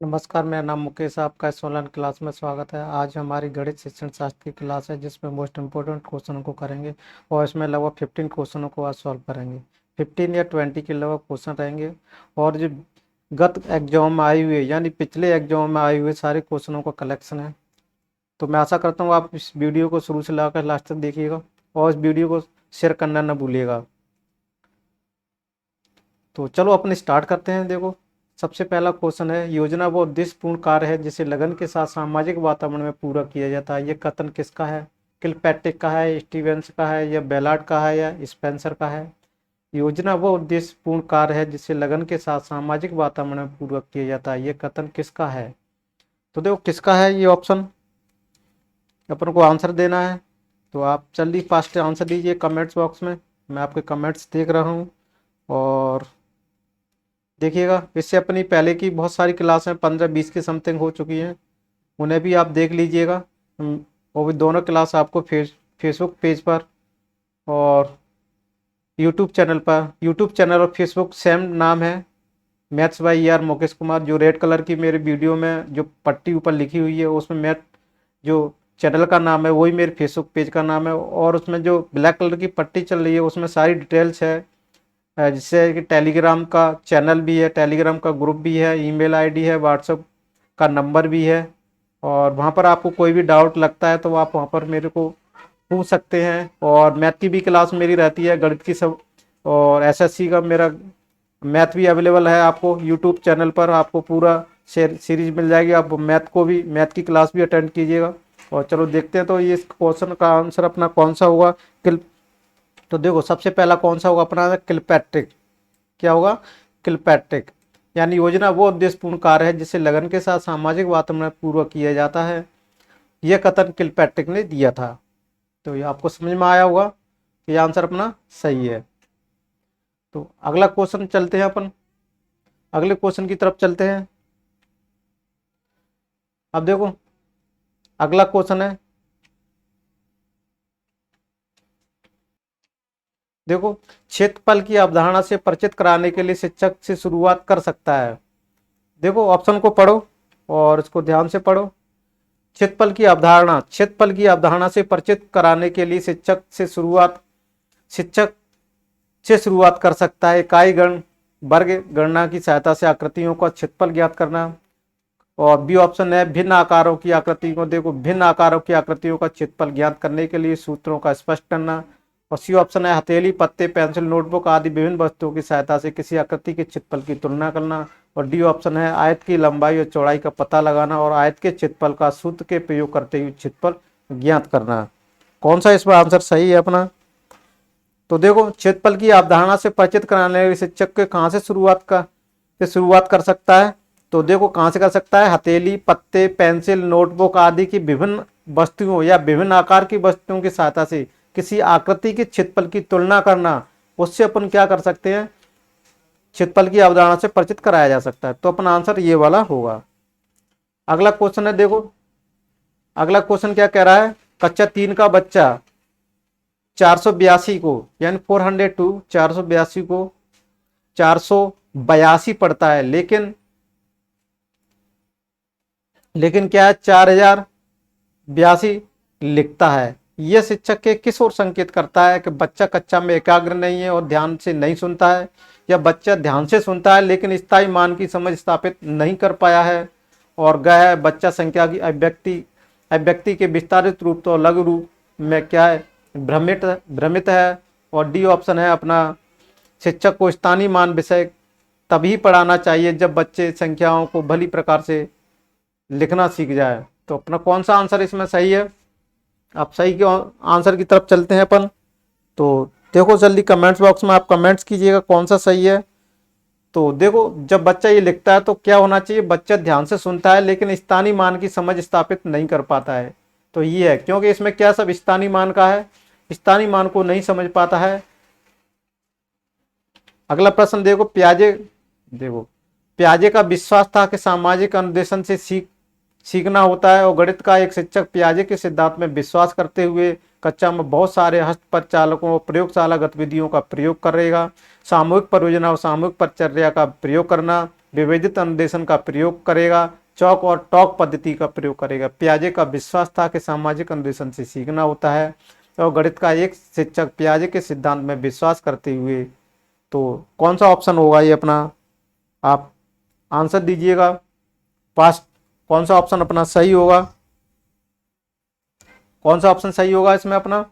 नमस्कार, मेरा नाम मुकेश है। आपका इस ऑनलाइन क्लास में स्वागत है। आज हमारी गणित शिक्षण शास्त्र की क्लास है जिसमें मोस्ट इम्पोर्टेंट क्वेश्चनों को करेंगे और इसमें लगभग 15 क्वेश्चनों को आज सॉल्व करेंगे। 15 या 20 के लगभग क्वेश्चन रहेंगे और जो गत एग्जाम में आए हुए यानी पिछले एग्जाम में आए हुए सारे क्वेश्चनों का कलेक्शन है। तो मैं आशा करता हूँ आप इस वीडियो को शुरू से लाकर लास्ट तक देखिएगा और इस वीडियो को शेयर करना न भूलिएगा। तो चलो अपने स्टार्ट करते हैं। देखो, सबसे पहला क्वेश्चन है, योजना वो उद्देश्यपूर्ण कार्य है जिसे लगन के साथ सामाजिक वातावरण में पूरा किया जाता है। ये कथन किसका है? किलपैट्रिक का है, स्टीवेंस का है, या बेलार्ड का है, या स्पेंसर का है? योजना वो उद्देश्यपूर्ण कार्य है जिसे लगन के साथ सामाजिक वातावरण में पूरा किया जाता है। ये कथन किसका है? तो देखो किसका है ये ऑप्शन, अपन को आंसर देना है। तो आप जल्दी फास्ट आंसर दीजिए कमेंट्स बॉक्स में। मैं आपके कमेंट्स देख रहा हूँ और देखिएगा, इससे अपनी पहले की बहुत सारी क्लासें 15-20 की समथिंग हो चुकी हैं, उन्हें भी आप देख लीजिएगा। वो भी दोनों क्लास आपको फेसबुक पेज पर और यूट्यूब चैनल और फेसबुक सेम नाम है, maths by ER Mukesh Kumar. जो रेड कलर की मेरे वीडियो में जो पट्टी ऊपर लिखी हुई है उसमें मैथ जो चैनल का नाम है वही मेरे फेसबुक पेज का नाम है, और उसमें जो ब्लैक कलर की पट्टी चल रही है उसमें सारी डिटेल्स है। जिससे कि टेलीग्राम का चैनल भी है, टेलीग्राम का ग्रुप भी है, ईमेल आईडी है, व्हाट्सएप का नंबर भी है, और वहाँ पर आपको कोई भी डाउट लगता है तो आप वहाँ पर मेरे को पूछ सकते हैं। और मैथ की भी क्लास मेरी रहती है, गणित की सब, और SSC का मेरा मैथ भी अवेलेबल है। आपको यूट्यूब चैनल पर आपको पूरा सीरीज मिल जाएगी। आप मैथ की क्लास भी अटेंड कीजिएगा। और चलो देखते हैं तो ये इस क्वेश्चन का आंसर अपना कौन सा होगा। तो देखो सबसे पहला कौन सा होगा अपना, किलपैट्रिक। क्या होगा? किलपैट्रिक। यानी योजना वो उद्देश्यपूर्ण कार्य है जिसे लगन के साथ सामाजिक वातावरण पूर्वक किया जाता है। यह कथन किलपैट्रिक ने दिया था। तो ये आपको समझ में आया होगा, ये आंसर अपना सही है। तो अगला क्वेश्चन चलते हैं अपन, अगले क्वेश्चन की तरफ चलते हैं। अब देखो अगला क्वेश्चन है, देखो, क्षेत्रफल की अवधारणा से परिचित कराने के लिए शिक्षक से शुरुआत कर सकता है। देखो ऑप्शन को पढ़ो और इसको ध्यान से पढ़ो। क्षेत्रफल की अवधारणा से परिचित कराने के लिए शिक्षक से शुरुआत कर सकता है। इकाई गण वर्ग गणना की सहायता से आकृतियों का क्षेत्रफल ज्ञात करना। और बी ऑप्शन है, भिन्न आकारों की आकृति को, देखो भिन्न आकारों की आकृतियों का क्षेत्रफल ज्ञात करने के लिए सूत्रों का स्पष्ट करना। और सी ऑप्शन है, हथेली, पत्ते, पेंसिल, नोटबुक आदि विभिन्न वस्तुओं की सहायता से किसी आकृति के क्षेत्रफल की तुलना करना। और डी ऑप्शन है, आयत की लंबाई और चौड़ाई का पता लगाना और आयत के क्षेत्रफल का सूत्र के प्रयोग करते हुए क्षेत्रफल ज्ञात करना। कौन सा इसमें आंसर सही है अपना? तो देखो, क्षेत्रफल की अवधारणा से परिचित कराने वाले शिक्षक के कहाँ से शुरुआत कर सकता है? तो देखो कहाँ से कर सकता है, हथेली, पत्ते, पेंसिल, नोटबुक आदि की विभिन्न वस्तुओं या विभिन्न आकार की वस्तुओं की सहायता से किसी आकृति के क्षेत्रफल की तुलना करना। उससे अपन क्या कर सकते हैं, क्षेत्रफल की अवधारणा से परिचित कराया जा सकता है। तो अपना आंसर ये वाला होगा। अगला क्वेश्चन है, देखो अगला क्वेश्चन क्या कह रहा है, कक्षा 3 का बच्चा 482 को यानी 402 482 को 482 पढ़ता है, लेकिन क्या है, 4082 लिखता है। यह शिक्षक के किस ओर संकेत करता है? कि बच्चा कक्षा में एकाग्र नहीं है और ध्यान से नहीं सुनता है, या बच्चा ध्यान से सुनता है लेकिन स्थायी मान की समझ स्थापित नहीं कर पाया है, और गह है, बच्चा संख्या की अभिव्यक्ति के विस्तारित रूप तो लघु रूप में क्या है, भ्रमित है। और डी ऑप्शन है अपना, शिक्षक को स्थानीय मान विषय तभी पढ़ाना चाहिए जब बच्चे संख्याओं को भली प्रकार से लिखना सीख जाए। तो अपना कौन सा आंसर इसमें सही है? आप सही के आंसर की तरफ चलते हैं अपन। तो देखो जल्दी कमेंट्स बॉक्स में आप कमेंट्स कीजिएगा कौन सा सही है। तो देखो जब बच्चा ये लिखता है तो क्या होना चाहिए, बच्चा ध्यान से सुनता है लेकिन स्थानीय मान की समझ स्थापित नहीं कर पाता है। तो ये है, क्योंकि इसमें क्या सब स्थानीय मान का है, स्थानीय मान को नहीं समझ पाता है। अगला प्रश्न देखो, प्याजे का विश्वास था कि सामाजिक अनुदेशन से सीखना होता है, और गणित का एक शिक्षक प्याजे के सिद्धांत में विश्वास करते हुए कक्षा में बहुत सारे हस्तपरिचालकों और प्रयोगशाला गतिविधियों का प्रयोग करेगा। सामूहिक परियोजना और सामूहिक परिचर्या का प्रयोग करना, विभेदित अनुदेशन का प्रयोग करेगा, चौक और टॉक पद्धति का प्रयोग करेगा। पियाजे का विश्वास था कि सामाजिक अनुदेशन से सीखना होता है और गणित का एक शिक्षक पियाजे के सिद्धांत में विश्वास करते हुए। तो कौन सा ऑप्शन होगा ये अपना, आप आंसर दीजिएगा। पास्ट कौन सा ऑप्शन अपना सही होगा, कौन सा ऑप्शन सही होगा इसमें अपना?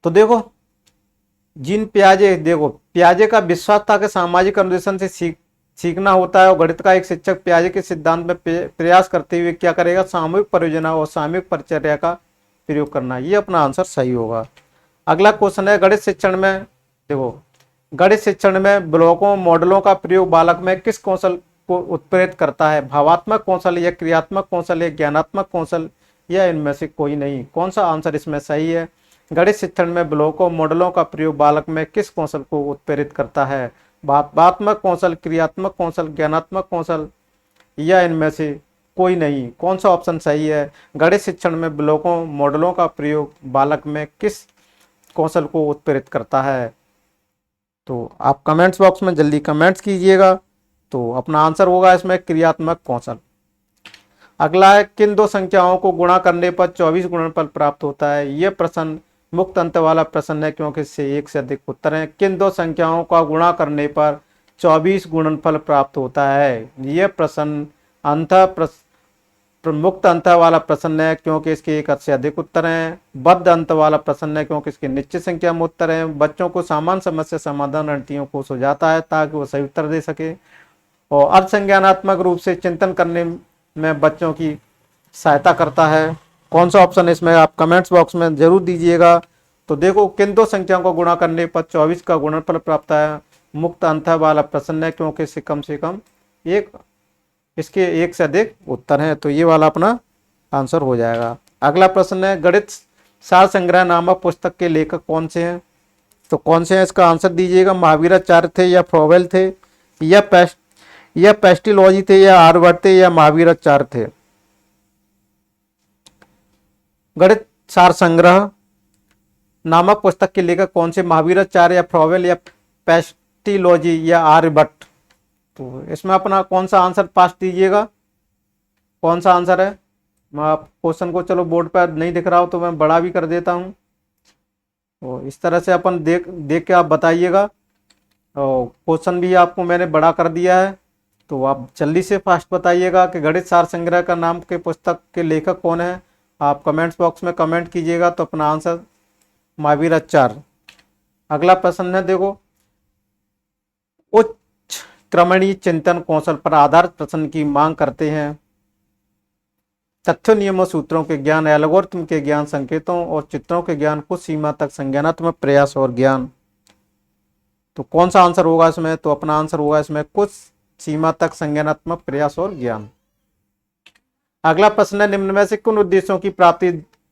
तो देखो पियाजे का विश्वास था कि सामाजिक अनुदेशन से सीखना होता है और गणित का एक शिक्षक पियाजे के सिद्धांत में प्रयास करते हुए क्या करेगा, सामूहिक परियोजना और सामूहिक परिचर्या का प्रयोग करना। ये अपना आंसर सही होगा। अगला क्वेश्चन है गणित शिक्षण में, देखो गणित शिक्षण में ब्लॉकों मॉडलों का प्रयोग बालक में किस कौशल को उत्प्रेरित करता है, भावात्मक कौशल या क्रियात्मक कौशल या ज्ञानात्मक कौशल या इनमें से कोई नहीं। कौन सा आंसर इसमें सही है? गणित शिक्षण में ब्लॉकों मॉडलों का प्रयोग बालक में किस कौशल को उत्प्रेरित करता है, भावात्मक कौशल, क्रियात्मक कौशल, ज्ञानात्मक कौशल या इनमें से कोई नहीं। कौन सा ऑप्शन सही है? गणित शिक्षण में ब्लॉकों मॉडलों का प्रयोग बालक में किस कौशल को उत्प्रेरित करता है? तो आप कमेंट्स बॉक्स में जल्दी कमेंट्स कीजिएगा। तो अपना आंसर होगा इसमें क्रियात्मक कौशल। अगला है किन दो संख्याओं को गुणा करने पर 24 गुणनफल प्राप्त होता है। यह प्रश्न मुक्त अंत वाला प्रश्न है क्योंकि इससे एक से अधिक उत्तर हैं। किन दो संख्याओं का गुणा करने पर 24 गुणनफल प्राप्त होता है। यह प्रश्न मुक्त अंत वाला प्रश्न है क्योंकि इसके एक से अधिक उत्तर हैं। बद्ध अंत वाला प्रश्न है क्योंकि इसके निश्चित संख्या में उत्तर हैं। बच्चों को सामान्य समस्या समाधान रणनीतियों को सुझाता है ताकि वो सही उत्तर दे सके और अर्धसंज्ञानात्मक रूप से चिंतन करने में बच्चों की सहायता करता है। कौन सा ऑप्शन है इसमें, आप कमेंट्स बॉक्स में जरूर दीजिएगा। तो देखो किन दो संख्याओं को गुणा करने पर 24 का गुणनफल प्राप्त है। मुक्त अंत वाला प्रश्न है क्योंकि इससे कम एक इसके एक से अधिक उत्तर हैं। तो ये वाला अपना आंसर हो जाएगा। अगला प्रश्न है गणित सार संग्रह नामक पुस्तक के लेखक कौन से हैं। तो कौन से हैं इसका आंसर दीजिएगा। महावीराचार्य थे या फ्रोवेल थे या पेस्टिलॉजी थे या आर्यभट्ट थे या महावीराचार्य थे। गणित सार संग्रह नामक पुस्तक के लेखक कौन से, महावीराचार्य या फ्रोवेल या पेस्टिलॉजी या आर्यभट्ट। तो इसमें अपना कौन सा आंसर पास दीजिएगा, कौन सा आंसर है। मैं आप क्वेश्चन को चलो बोर्ड पर नहीं दिख रहा हो तो मैं बड़ा भी कर देता हूँ। तो इस तरह से अपन देख के आप बताइएगा। और क्वेश्चन भी आपको मैंने बड़ा कर दिया है तो आप जल्दी से फास्ट बताइएगा कि गणित सार संग्रह का नाम के पुस्तक के लेखक कौन है। आप कमेंट्स बॉक्स में कमेंट कीजिएगा। तो अपना आंसर महावीराचार्य। अगला प्रश्न है देखो उच्च क्रमणीय चिंतन कौशल पर आधारित प्रश्न की मांग करते हैं। तथ्यों नियमों सूत्रों के ज्ञान, एल्गोरिथम के ज्ञान, संकेतों और चित्रों के ज्ञान, कुछ सीमा तक संज्ञानात्मक प्रयास और ज्ञान। तो कौन सा आंसर होगा इसमें, तो अपना आंसर होगा इसमें कुछ सीमा तक संज्ञानात्मक प्रयास और ज्ञान। अगला प्रश्न है निम्न में से किन उद्देश्यों की प्राप्ति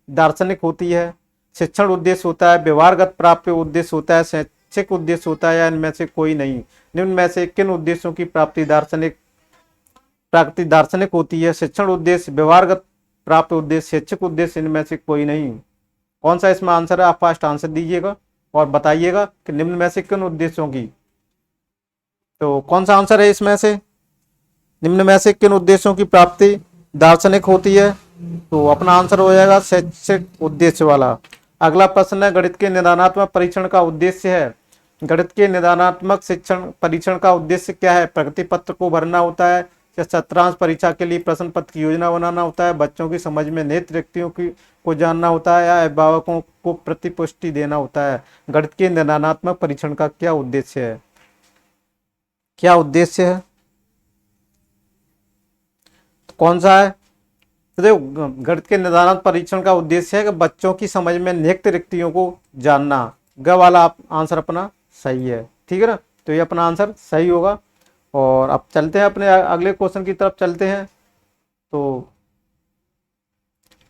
दार्शनिक होती है। शिक्षण उद्देश्य होता है, व्यवहारगत प्राप्ति उद्देश्य होता है, शैक्षिक उद्देश्य होता है या इनमें से कोई नहीं। निम्न में से किन उद्देश्यों की प्राप्ति दार्शनिक होती है। शिक्षण उद्देश्य, व्यवहारगत प्राप्ति उद्देश्य, शैक्षिक उद्देश्य, इनमें से कोई नहीं। कौन सा इसमें आंसर है, आप फास्ट आंसर दीजिएगा और बताइएगा कि निम्न में से किन उद्देश्यों की। तो कौन सा आंसर है इसमें से, निम्न में से किन उद्देश्यों की प्राप्ति दार्शनिक होती है। तो अपना आंसर हो जाएगा शैक्षिक उद्देश्य वाला। अगला प्रश्न है गणित के निदानात्मक परीक्षण का उद्देश्य है। गणित के निदानात्मक शिक्षण परीक्षण का उद्देश्य क्या है। प्रगति पत्र को भरना होता है या सत्रांश परीक्षा के लिए प्रश्न पत्र की योजना बनाना होता है, बच्चों की समझ में निहित व्यक्तियों की को जानना होता है या अभिभावकों को प्रतिपुष्टि देना होता है। गणित के निदानात्मक परीक्षण का क्या उद्देश्य है, क्या उद्देश्य है, तो कौन सा है। तो देखो गणित के निदानात्मक परीक्षण का उद्देश्य है कि बच्चों की समझ में निहित रिक्तियों को जानना। ग वाला आंसर अपना सही है, ठीक है ना। तो ये अपना आंसर सही होगा। और अब चलते हैं अपने अगले क्वेश्चन की तरफ चलते हैं। तो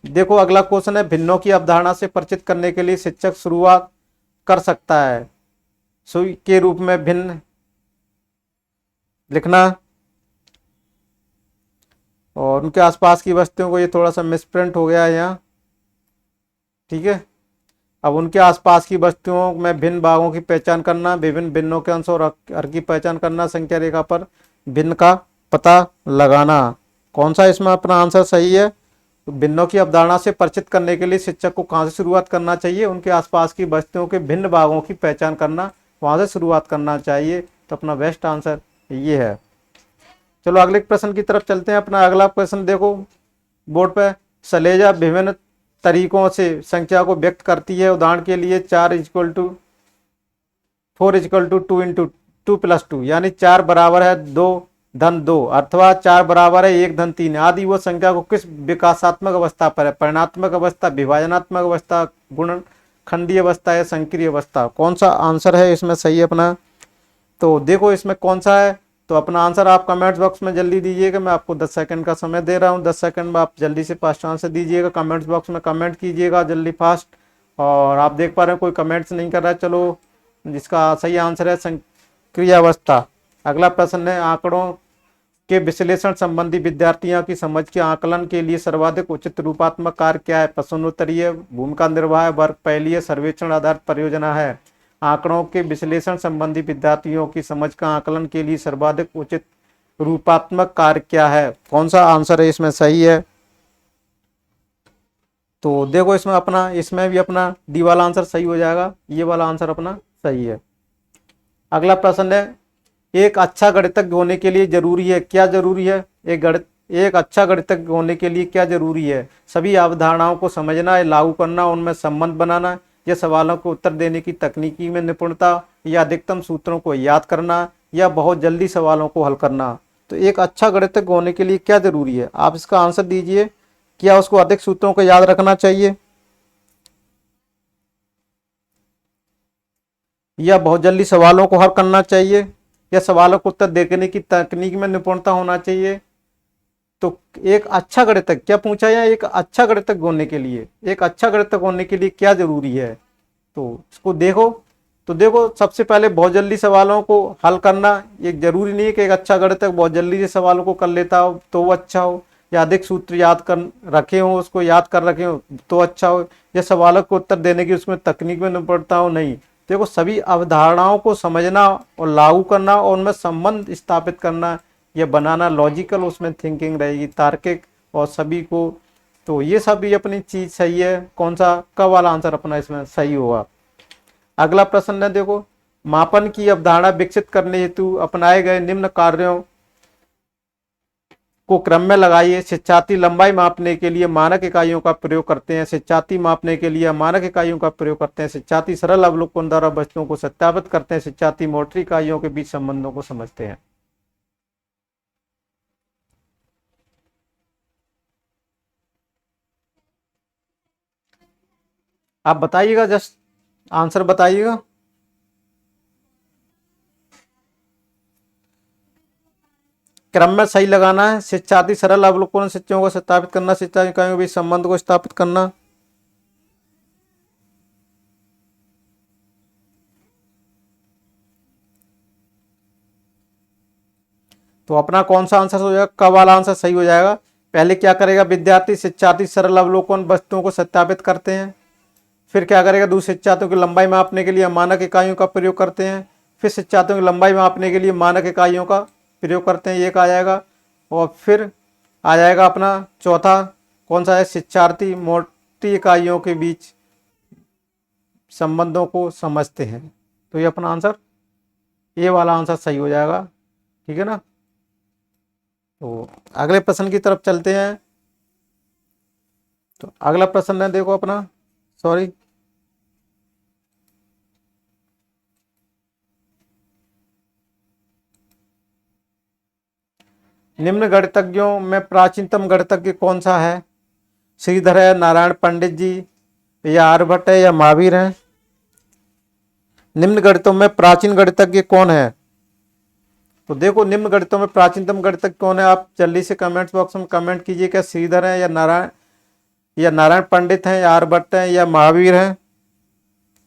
देखो अगला क्वेश्चन है भिन्नों की अवधारणा से परिचित करने के लिए शिक्षक शुरुआत कर सकता है। सुई के रूप में भिन्न लिखना और उनके आसपास की वस्तुओं को, ये थोड़ा सा मिसप्रिंट हो गया है यहाँ, ठीक है। अब उनके आसपास की वस्तुओं में भिन्न भागों की पहचान करना, विभिन्न भिन्नों के अंश और हर की पहचान करना, संख्या रेखा पर भिन्न का पता लगाना। कौन सा इसमें अपना आंसर सही है? तो भिन्नों की अवधारणा से परिचित करने के लिए शिक्षक को कहाँ से शुरुआत करना चाहिए? उनके आसपास की वस्तुओं के भिन्न भागों की पहचान करना, वहाँ से शुरुआत करना चाहिए। तो अपना बेस्ट आंसर ये है। चलो अगले प्रश्न की तरफ चलते हैं। अपना अगला प्रश्न देखो बोर्ड पे। सलेजा विभिन्न तरीकों से संख्या को व्यक्त करती है। उदाहरण के लिए 4 = 2 यानी 4 बराबर है 2 धन 2, अथवा 4 बराबर है 1 धन 3 आदि। वो संख्या को किस विकासात्मक अवस्था पर है? परिणात्मक अवस्था, विभाजनात्मक अवस्था, गुणनखंडीय अवस्था या संक्रिय अवस्था? कौन सा आंसर है इसमें सही अपना? तो देखो इसमें कौन सा है, तो अपना आंसर आप कमेंट्स बॉक्स में जल्दी दीजिएगा। मैं आपको 10 सेकंड का समय दे रहा हूँ। 10 सेकंड में आप जल्दी से फास्ट आंसर दीजिएगा। कमेंट्स बॉक्स में कमेंट कीजिएगा जल्दी फास्ट। और आप देख पा रहे हैं कोई कमेंट्स नहीं कर रहा है। चलो जिसका सही आंसर है संक्रिय अवस्था। अगला प्रश्न है, आंकड़ों के विश्लेषण संबंधी विद्यार्थियों की समझ के आकलन के लिए सर्वाधिक उचित रूपात्मक कार्य क्या है? प्रश्नोत्तरीय, भूमिका निर्वाह, वर्ग पहेली, सर्वेक्षण आधारित परियोजना है। आंकड़ों के विश्लेषण संबंधी विद्यार्थियों की समझ का आकलन के लिए सर्वाधिक उचित रूपात्मक कार्य क्या है? कौन सा आंसर है इसमें सही है? तो देखो इसमें भी अपना डी वाला आंसर सही हो जाएगा। ये वाला आंसर अपना सही है। अगला प्रश्न है, एक अच्छा गणितज्ञ होने के लिए जरूरी है, क्या जरूरी है? एक अच्छा गणितज्ञ होने के लिए क्या जरूरी है? सभी अवधारणाओं को समझना, लागू करना, उनमें संबंध बनाना, या सवालों को उत्तर देने की तकनीकी में निपुणता, या अधिकतम सूत्रों को याद करना, या बहुत जल्दी सवालों को हल करना? तो एक अच्छा गणितज्ञ होने के लिए क्या जरूरी है? आप इसका आंसर दीजिए। क्या उसको अधिक सूत्रों को याद रखना चाहिए, या बहुत जल्दी सवालों को हल करना चाहिए, या सवालों को उत्तर देने की तकनीक में निपुणता होना चाहिए? तो एक अच्छा गणितज्ञ क्या पूछा है? एक अच्छा गणितज्ञ होने के लिए, एक अच्छा गणितज्ञ होने के लिए क्या जरूरी है? तो इसको देखो। तो देखो सबसे पहले बहुत जल्दी सवालों को हल करना। ये जरूरी नहीं है कि एक अच्छा गणितज्ञ बहुत जल्दी से सवालों को कर लेता हो तो वो अच्छा हो, या अधिक सूत्र याद कर रखे हो, उसको याद कर रखे हो तो अच्छा हो, या सवालों को उत्तर देने की उसमें तकनीक में निपुणता हो, नहीं। देखो सभी अवधारणाओं को समझना और लागू करना और उनमें संबंध स्थापित करना या बनाना, लॉजिकल उसमें थिंकिंग रहेगी, तार्किक, और सभी को। तो ये सभी अपनी चीज सही है। कौन सा कब वाला आंसर अपना इसमें सही होगा? अगला प्रश्न है देखो, मापन की अवधारणा विकसित करने हेतु अपनाए गए निम्न कार्यों को क्रम में लगाइए। शिक्षार्थी लंबाई मापने के लिए मानक इकाइयों का प्रयोग करते हैं। शिक्षार्थी मापने के लिए मानक इकाइयों का प्रयोग करते हैं। शिक्षार्थी सरल अवलोकन द्वारा वस्तुओं को सत्यापित करते हैं। शिक्षार्थी मोटर इकाइयों के बीच संबंधों को समझते हैं। आप बताइएगा, जस्ट आंसर बताइएगा। क्रम में सही लगाना है। शिक्षार्थी सरल अवलोकन शिक्षकों को स्थापित करना, शिक्षा इकाइयों के बीच संबंध को स्थापित करना। तो अपना कौन सा आंसर हो जाएगा? क वाला आंसर सही हो जाएगा। पहले क्या करेगा विद्यार्थी? शिक्षार्थी सरल अवलोकन वस्तुओं को सत्यापित करते हैं। फिर क्या करेगा? दूसरे शिक्षार्थियों की लंबाई मापने के लिए मानक इकाइयों का प्रयोग करते हैं। फिर शिक्षार्थियों की लंबाई मापने के लिए मानक इकाइयों का प्रयोग करते हैं, एक आ जाएगा। और फिर आ जाएगा अपना चौथा, कौन सा है? शिक्षार्थी मोटी इकाइयों के बीच संबंधों को समझते हैं। तो ये अपना आंसर, ये वाला आंसर सही हो जाएगा, ठीक है ना। तो अगले प्रश्न की तरफ चलते हैं। तो अगला प्रश्न है देखो अपना, सॉरी, निम्न गणितज्ञों में प्राचीनतम गणितज्ञ कौन सा है? श्रीधर है, नारायण पंडित जी, या आर्यभट्ट है, या महावीर है? निम्न गणितों में प्राचीन गणितज्ञ कौन है? तो देखो निम्न गणितों में प्राचीनतम गणितज्ञ कौन है? आप जल्दी से कमेंट्स बॉक्स में कमेंट कीजिए। क्या श्रीधर है, या नारायण पंडित हैं, या आर्यभट्ट हैं, या महावीर हैं?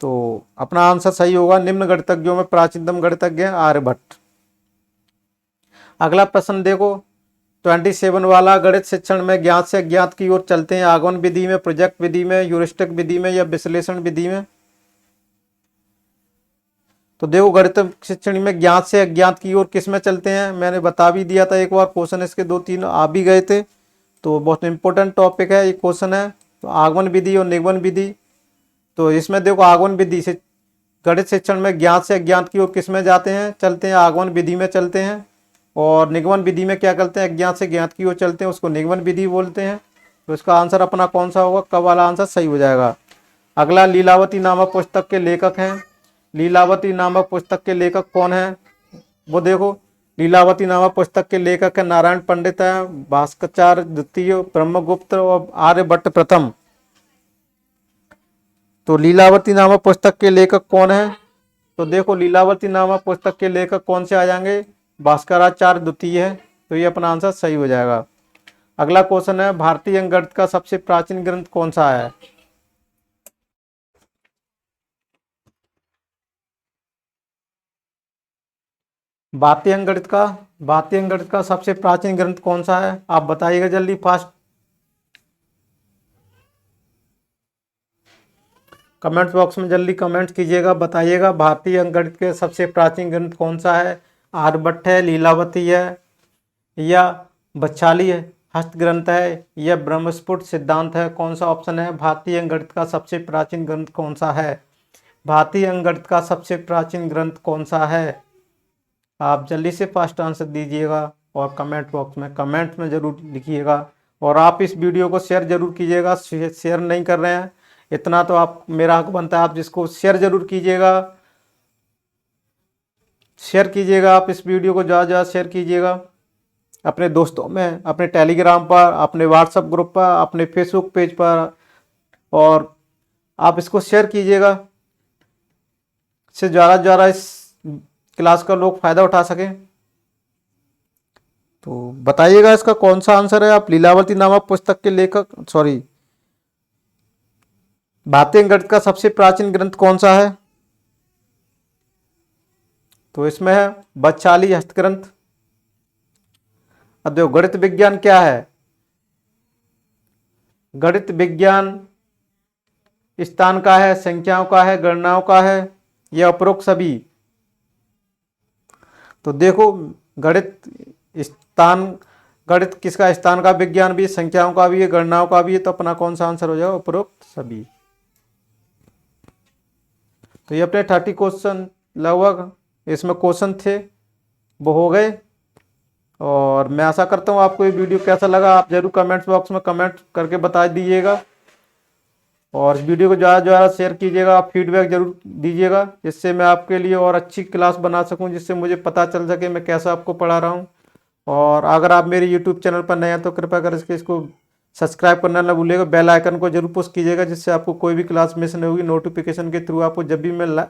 तो अपना आंसर सही होगा। निम्न गणितज्ञों में प्राचीनतम गणितज्ञ है आर्यभट्ट। अगला प्रश्न देखो, 27 वाला गणित शिक्षण में ज्ञात से अज्ञात की ओर चलते हैं आगमन विधि में, प्रोजेक्ट विधि में, ह्यूरिस्टिक विधि में या विश्लेषण विधि में। तो देखो गणित शिक्षण में ज्ञात से अज्ञात की ओर किस में चलते हैं, मैंने बता भी दिया था एक बार, क्वेश्चन इसके 2-3 आ भी गए थे, तो बहुत इंपॉर्टेंट टॉपिक है ये क्वेश्चन है। तो आगमन विधि और निगमन विधि, तो इसमें देखो आगमन विधि से गणित शिक्षण में ज्ञात से अज्ञात की ओर किस में जाते हैं, चलते हैं आगमन विधि में चलते हैं। और निगमन विधि में क्या करते हैं, अज्ञात से ज्ञात की ओर चलते हैं, उसको निगमन विधि बोलते हैं। तो इसका आंसर अपना कौन सा होगा, क वाला आंसर सही हो जाएगा। अगला लीलावती नामक पुस्तक के लेखक हैं। लीलावती नामक पुस्तक के लेखक कौन है, वो देखो लीलावती नामक पुस्तक के लेखक है नारायण पंडित है, भास्कराचार्य द्वितीय, ब्रह्मगुप्त और आर्यभट्ट प्रथम। तो लीलावती नामक पुस्तक के लेखक कौन है, तो देखो लीलावती नामक पुस्तक के लेखक कौन से आ जाएंगे, भास्कराचार्य द्वितीय है। तो ये अपना आंसर सही हो जाएगा। अगला क्वेश्चन है, भारतीय अंक गणित का सबसे प्राचीन ग्रंथ कौन सा है। भारतीय अंक गणित का सबसे प्राचीन ग्रंथ कौन सा है, आप बताइएगा जल्दी फास्ट, कमेंट बॉक्स में जल्दी कमेंट कीजिएगा, बताइएगा भारतीय अंक गणित के सबसे प्राचीन ग्रंथ कौन सा है। आर्यभट्ट है, लीलावती है, या बच्छाली हस्त ग्रंथ है, या ब्रह्मस्फुट सिद्धांत है, कौन सा ऑप्शन है। भारतीय अंक गणित का सबसे प्राचीन ग्रंथ कौन सा है, भारतीय अंक गणित का सबसे प्राचीन ग्रंथ कौन सा है, आप जल्दी से फास्ट आंसर दीजिएगा और कमेंट बॉक्स में कमेंट में जरूर लिखिएगा। और आप इस वीडियो को शेयर जरूर कीजिएगा, शेयर नहीं कर रहे हैं इतना तो आप, मेरा हक बनता है आप जिसको शेयर जरूर कीजिएगा, शेयर कीजिएगा, आप इस वीडियो को ज़्यादा ज़्यादा शेयर कीजिएगा अपने दोस्तों में, अपने टेलीग्राम पर, अपने व्हाट्सएप ग्रुप पर, अपने फेसबुक पेज पर, और आप इसको शेयर कीजिएगा, इससे ज़्यादा से ज़्यादा इस क्लास का लोग फायदा उठा सकें। तो बताइएगा इसका कौन सा आंसर है। आप लीलावती नामक पुस्तक के लेखक, सॉरी, भारतीय गणित का सबसे प्राचीन ग्रंथ कौन सा है, तो इसमें है बच्छाली हस्त ग्रंथ। अब देखो गणित विज्ञान क्या है, गणित विज्ञान स्थान का है, संख्याओं का है, गणनाओं का है, या उपरोक्त सभी। तो देखो गणित किसका, स्थान का विज्ञान भी, संख्याओं का भी है, गणनाओं का भी है, तो अपना कौन सा आंसर हो जाएगा, उपरोक्त सभी। तो ये अपने 30 क्वेश्चन लगभग इसमें क्वेश्चन थे वो हो गए। और मैं आशा करता हूँ आपको ये वीडियो कैसा लगा, आप जरूर कमेंट्स बॉक्स में कमेंट करके बता दीजिएगा। और इस वीडियो को ज़्यादा से ज़्यादा शेयर कीजिएगा, आप फीडबैक जरूर दीजिएगा, जिससे मैं आपके लिए और अच्छी क्लास बना सकूं, जिससे मुझे पता चल सके मैं कैसा आपको पढ़ा रहा हूं। और अगर आप मेरे यूट्यूब चैनल पर नए हैं तो कृपया करके इसको सब्सक्राइब करना ना भूलिएगा, बेल आइकन को जरूर पुश कीजिएगा, जिससे आपको कोई भी क्लास मिस नहीं होगी। नोटिफिकेशन के थ्रू आपको जब भी मैं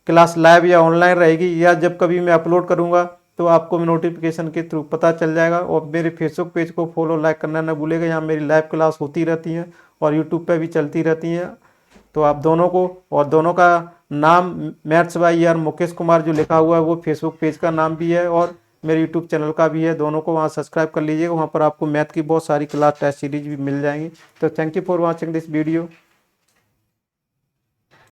क्लास लाइव या ऑनलाइन रहेगी, या जब कभी मैं अपलोड करूँगा, तो आपको नोटिफिकेशन के थ्रू पता चल जाएगा। और मेरे फेसबुक पेज को फॉलो लाइक करना ना भूलिएगा, यहाँ मेरी लाइव क्लास होती रहती हैं और यूट्यूब पे भी चलती रहती हैं। तो आप दोनों को, और दोनों का नाम maths by ER Mukesh Kumar जो लिखा हुआ है वो फेसबुक पेज का नाम भी है और मेरे यूट्यूब चैनल का भी है, दोनों को वहाँ सब्सक्राइब कर लीजिएगा। वहाँ पर आपको मैथ की बहुत सारी क्लास टेस्ट सीरीज भी मिल जाएंगी। तो thank you for watching this video.